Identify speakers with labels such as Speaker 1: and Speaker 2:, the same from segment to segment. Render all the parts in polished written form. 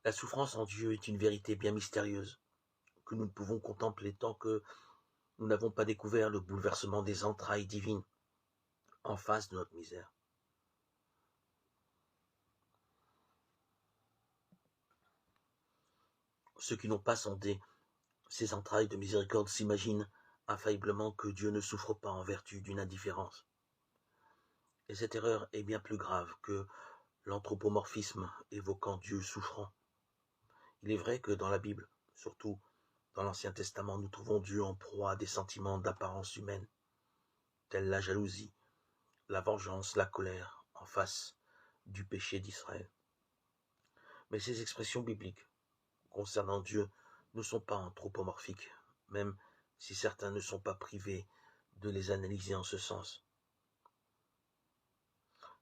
Speaker 1: La souffrance en Dieu est une vérité bien mystérieuse, que nous ne pouvons contempler tant que nous n'avons pas découvert le bouleversement des entrailles divines en face de notre misère. Ceux qui n'ont pas sondé ces entrailles de miséricorde s'imaginent infailliblement que Dieu ne souffre pas en vertu d'une indifférence. Et cette erreur est bien plus grave que l'anthropomorphisme évoquant Dieu souffrant. Il est vrai que dans la Bible, surtout dans l'Ancien Testament, nous trouvons Dieu en proie à des sentiments d'apparence humaine, tels la jalousie, la vengeance, la colère, en face du péché d'Israël. Mais ces expressions bibliques concernant Dieu ne sont pas anthropomorphiques, même si certains ne sont pas privés de les analyser en ce sens.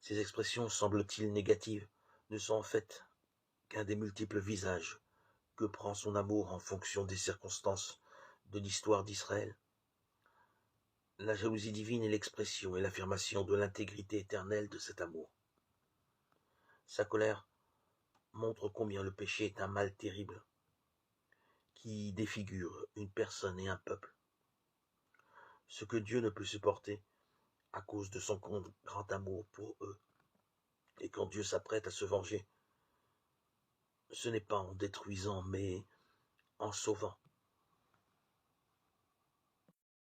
Speaker 1: Ces expressions, semblent-ils négatives, ne sont en fait qu'un des multiples visages que prend son amour en fonction des circonstances de l'histoire d'Israël. La jalousie divine est l'expression et l'affirmation de l'intégrité éternelle de cet amour. Sa colère montre combien le péché est un mal terrible, qui défigure une personne et un peuple. Ce que Dieu ne peut supporter à cause de son grand amour pour eux. Et quand Dieu s'apprête à se venger, ce n'est pas en détruisant, mais en sauvant.